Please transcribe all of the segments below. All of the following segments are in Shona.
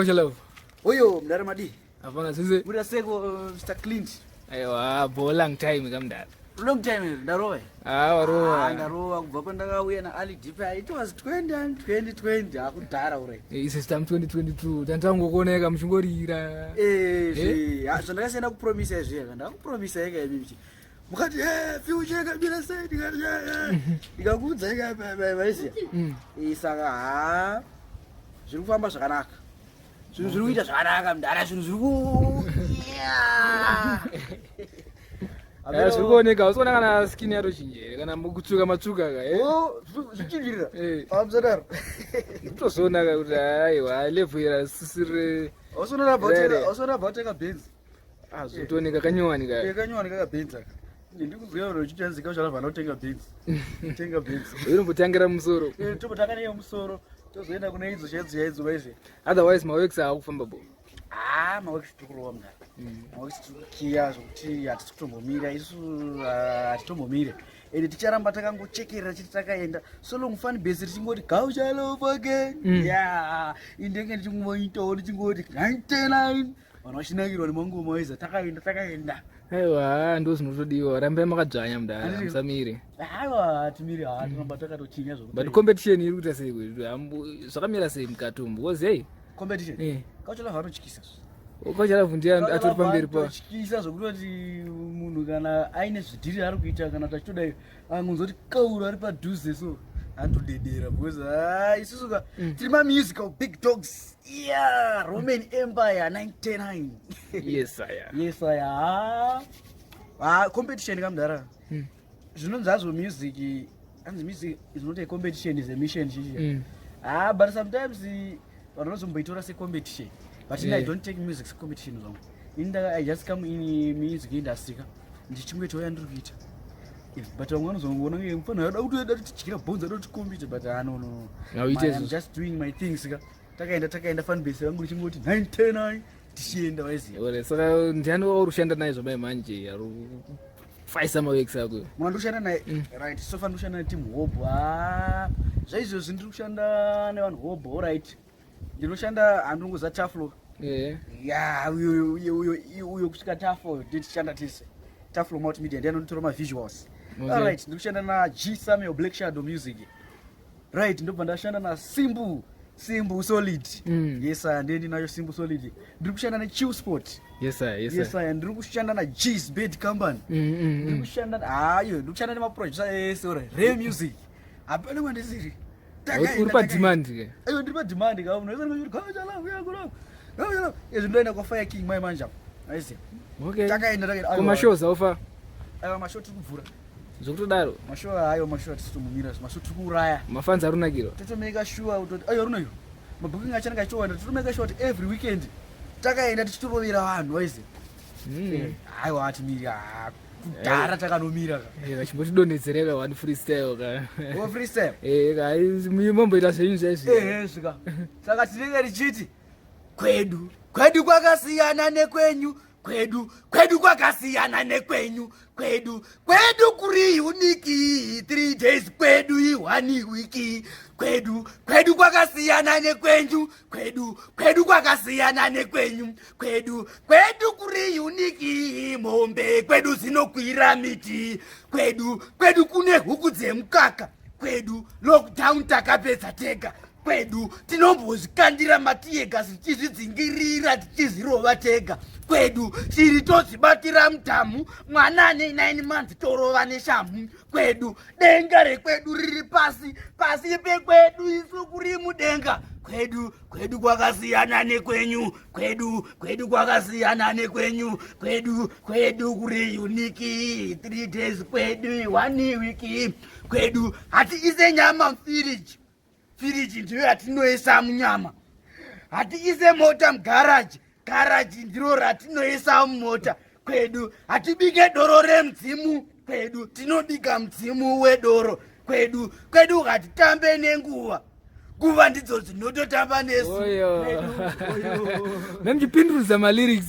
Hello. Oyo mdara madi. Afanga sisi. Muda seko Mr. Clint. Aiwa, bo long time kamdala. Long time ndarowe. Warowa. Ndarowa kubva pandakauya na Ali Deeper. It was 2020 akudhara ure. System 2022 tantangokuoneka muchingorira. Zvandakasiyana kupromisa izvi ndakupromisa yega ibichi. Mukati future kabira side ndikakuudza yega vaisiya. Saka zviri kufamba zvakanaka. Zviri kuita zvakanaka mdara zvinhu zviri ku zviri kuoneka usona kana skin yato chinjere kana mukutsuka matsuka ka zvichinjirira amzadaro ndotozonaka kuti aiwa level irasisire osona bhauteka benzi zvotooneka kanyowani ka benzi aka ndikuziva kuti uchitanzika uchalabva utenga benzi tenga benzi unombotangira musoro tombotangira musoro tozoenda kune idzo chaidzo vaizve otherwise maworks akufamba bo maworks tikurowa mdara maworks tikukiya zvokuti hatisi kutombomira isu hatitombomire ende ticharamba takangochekerera chiti takaenda so long fun base tichingoti gauchalopake indenge ndichingomboitawo ndichingoti 99 vanhu vachinakirwa nemangoma vaiza takaenda aiwa ndo zvinotodiwa rambai makadzvanya mudara musamire aiwa hatimiri hatiramba takatochinya zvokuti but competition iri kuita sei kwedu zvakamira sei mukatumbu wozei competition kauchalavha anotyisa kauchalavhu ndiye atori pamberi pa tyisa zvokuti munhu kana aine zvidhiri ari kuita kana kuti achitoda angonzoti kauro ari padhuze so andodedera because isusuka tiri mamusical big dogs Roman Empire 99 yes aya competition kamdara zvinonzi hazvo music anzi music is not a competition, is a mission but sometimes vanhu vanozomboitora secompetition but I don't take music secompetition zvangu I just come in music industry ndichingetoya ndiri kuita but vamwe vanozongoona kunge mufanira da kuti tityira bhonza da kuti compete but no I'm just doing my things takaenda fanbase yangu richingoti 99 tichienda waiziya saka ndiani warushanda naye zvabai manje faisa maworks ako mwandoshanda naye right so fanira kushanda neteam hope zvaizvozvi ndiri kushanda nevanhu hope alright ndinoshanda handinongoza taflo uyo kusvika taflo nditichanda tese taflo multimedia ndiye anonditora mavisuals alright ndiri kushanda naG Samuel Black Shadow Music right ndobva ndashanda nasimbu solid yes ndiye ndinayo simbu solid ndiri kushanda neChill Sport yes ndiri kushanda naG's Bed Company ndiri kushanda ndiri kushanda nemaprojects ese re music hapana kwandisiri uri pademand aiwa ndiri pademand ka munhu wese ngachalavu yakula izvi ndoenda kwaFire King mai manja aisiya takaenda kumashows aufa aiwa mashow tiri kubvura zvokutodaro mashow ayo mashow atisitomumira mashow tiri kuuraya mafanzi arunakirwa totomeka sure utoti aiwa runayo mabhuking achananga achiwanda totomeka sure kuti every weekend takaenda tichitorovera vanhu vaiziya aiwa hatimiri kudhara takanomira vachimbotidonhedzereka wani freestyle ka freestyle momboita zvenyu zvaizvika saka tinenge tichiti kwedu kwakasiyana nekwenyu kwedu kwakasiyana nekwenyu kwedu kuri uniki 3 days kwedu i1 wiki kwedu kwakasiyana nekwenyu kwedu kwakasiyana nekwenyu kwedu kuri uniki mombe kwedu zinokwira miti kwedu kune huku dzemukaka kwedu lockdown takapedza tega kwedu tinombozvikandira matiyegasi tichizvidzingirira tichizvirova tega kwedu shiri todzibatira mutamu mwana ane 9 months torova neshamhu kwedu denga rekwedu riri pasi pekwedu isu kuri mudenga kwedu kwakasiyana nekwenyu kwedu kwakasiyana nekwenyu kwedu kuri uniki 3 days kwedu 1 wiki kwedu hatiise nyama mfiriji ndiyo yatinoisa munyama hatiise mota mugaraji ndiro ratinoisa mumota kwedu hatibike doro remudzimu kwedu tinobika mudzimu wedoro kwedu hatitambe nenguva ndidzo dzinototamba nesu nemuchipindurudza malyrics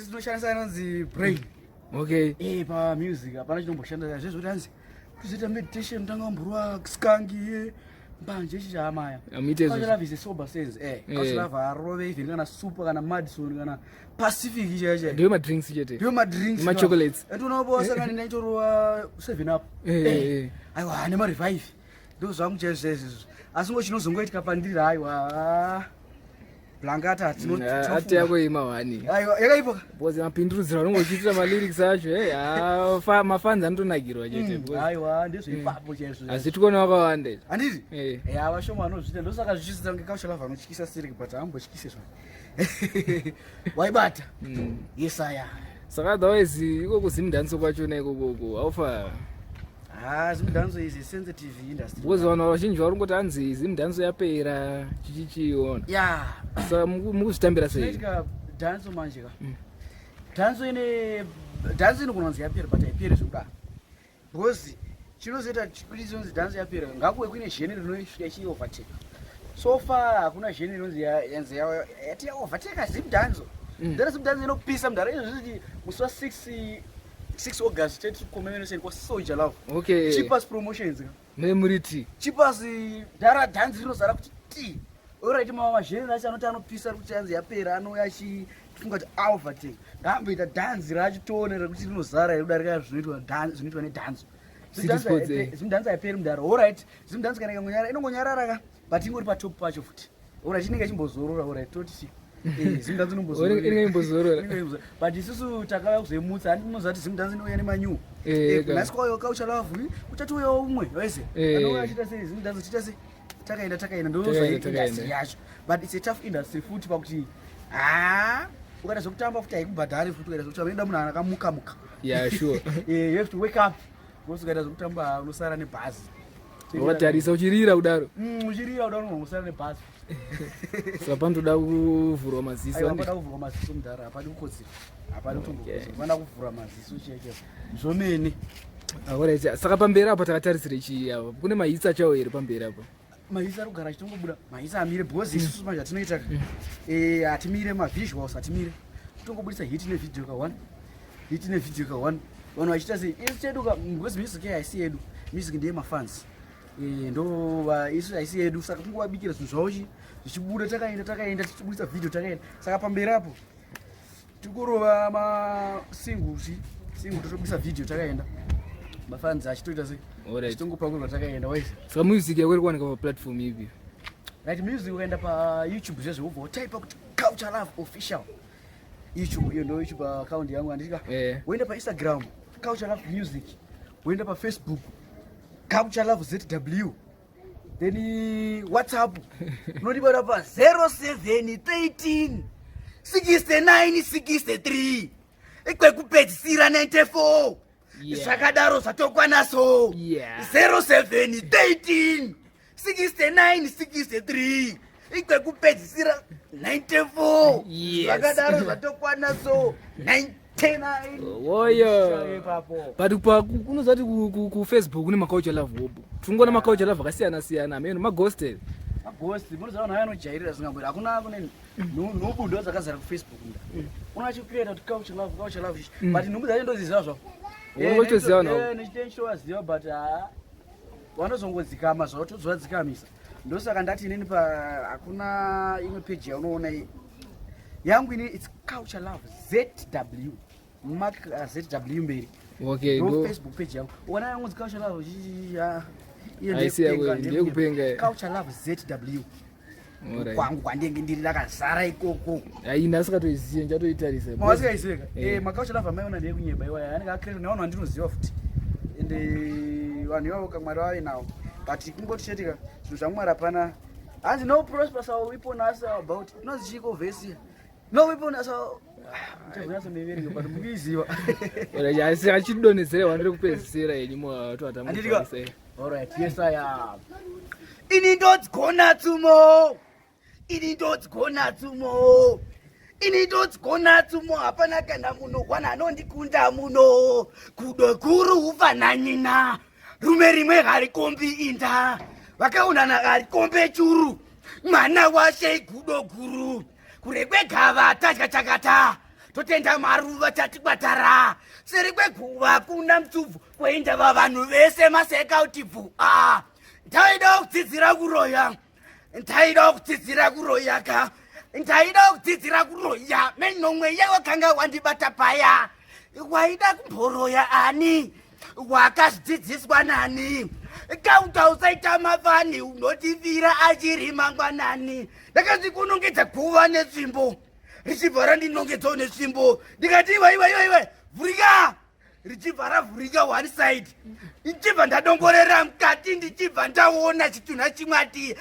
tinoshandisa anonzi brain pamusic hapana chinomboshanda zvezvoti hanzi kuzoita meditation tanga mburwa skangi mbanje chichaamaya Amite culture love is a sober sense culture love arove even kana super kana madison kana pacific chacha ndio ma drinks chete ndio ma drinks ma chocolates and unobosa kana naitoro 7 up aiwa ne ma revive ndo zvangu chezvezvo asi ngo chinozongoitika pandiri aiwa blankata ati yako imawani aiwa yakaipoka boze mapindurudzira unongochitira ma lyrics acho mafans anotonakirwa chete aiwa ndizvo ipapo chezvo asi tikona wakawanda anditi vashoma vanozvita ndosaka zvichisidzira ngekaucha lava vanotyisa siriki but hambotyise zvavo waibata yesaya saka otherwise ikoko zimdanso kwachona ikokoko aufa zimdanso is a sensitive industry because vanhu vazhinji varongoti hanzi zimdanso yapera chichichiona saka mukuzvitambira sei dhanso manje ka dhanso inokunonzi yapera but haiperi zvekudaro because chinozoita chipiridzonzi dhanso yapera ngakuve kuine zheni rinosvika ichiovertake so far hakuna zheni inonzi yanzi yati yaovertake zimdanso then zimdanso inopisa mudhara izvozviti musi wa6 August state commemoration kwa Soldier Love. Okay. Cheapest promotions. Memory. Cheapest dara dance rinozara kuti ti. Alright mama zheni racho anoti anopisa kuti chanzi yapera anouya chifunga kuti overtake. Ngamboita dance rachitoonera kuti rinozara kudarika zvinoitwa dance zvinoitwa nedance. Zimdanza yapera mudhara. Alright. Zimdanza kana ingonyara inongonyarara ka but ingori pa top pacho futi. Alright inenge chimbozorora alright toti zimdanzi nombozorora but isusu takauya kuzemutsa handinozati zimdanzi inouya nemanyu nasikwayo culture love uchatouyawo umwe wese anouya achita sei zimdanzi chita sei takaenda ndozvaindustry yacho but it's a tough industry futi pakuti ukaita zvekutamba futi haikubhadhari futi ukaita zvekutamba inoda munhu akamuka sure you have to wake up because ukaita zvekutamba unosara nebhazi watarisa uchirira kudaro unosara nebhazi saka panotoda kuvhurwa maziso mudhara hapadi kukotsira hapadi kutofanira kuvhura maziso cheke zvomene alright saka pamberi apo takatarisire chii apa kune mahitsi achawo here pamberi apo mahitsi ari kugara achitongobuda mahitsi amire because isusu manje hatinoita hatimire mavisuals hatimire kutongobudisa hit nevidheo ka1 vanhu vachiita sei isu chedu because music haisi yedu music ndeye mafans ndo isu haisi yedu saka tongowabikira zvinhu zvavo zvichibuda takaenda tichibudisa vhidheo takaenda saka pamberi apo tikurova masingle totobudisa vhidheo takaenda mafans achitoita sei achitongopakurwa takaenda waisa saka music yako iri kuwanika paplatform ipi right music ukaenda payoutube zvezveubva utaipa kuti culture love official youtube iyo ndo youtube account yangu andika woenda painstagram culture love music woenda pafacebook culture love ZW then WhatsApp unodibara pa 0713 69 63 ikwekupedzisira 94 zvakadaro zvatokwanaso 0713 69 63 ikwekupedzisira 94 zvakadaro zvatokwanaso woyo but kunozati kufacebook kune maculture love wopo tungona maculture love akasiyana-siyana ameno maghostel munoziva vanhu vanojairira zingambori hakuna kune nhubu ndo dzakazara kufacebook unachikuenda kuti culture love but nhumbu dzacho ndoziziva zvavo nechitenchitovaziva but vanozongodzikama zvavo tozovadzikamisa ndosaka ndati inini hakuna imwe page yaunoona yangu ini its culture love ZW mark ZW mberi Facebook page yangu uona yangu culture love culture love ZW kwangu kwandenge ndiri rakazara ikoko aina asikatoiziye njatoitarisa mawasikaiseka maculture love amaiona ndeyekunyeba iwaya anenge akreta nevanhu vandinoziva futi ende vanhu ivavo kamwari vave nawo but kungoti chetika zvinhu zvamwari hapana hanzi no prosperous our weapon us about inozi chiko vesi no weapon us mchazonaso meverenga but mukuiziva asi achidonhedzera wandiri kupedzisira yenyu mwatu hatamuisa alright yes I am ini ndodzigona tumo hapana kana munhu wana anondikunda muno kudo guru ufananyina rume rimwe harikombi inda vakaunana harikombe churu mwana washe gudo guru kure kwegava tadya chakata totenda maruva tatikwatara seri kweguva kuna mtsubvu kweinda vavanhu vese masekautibvu ndaida kudzidzira kuroya ndaida kudzidzira kuroya ka ndaida kudzidzira kuroya menomwe yewakanga wandibata paya waida kumboroya ani wakazvidzidziswa nani kauta usaita mafani unotivira achiri mangwanani ndakazvikunongedza kuva netsvimbo richibva randinongedzawo netsvimbo ndikati iwe vhurika richibva ravhurika one side ndichibva ndadongorera mukati ndichibva ndaona chitunha chimwe ati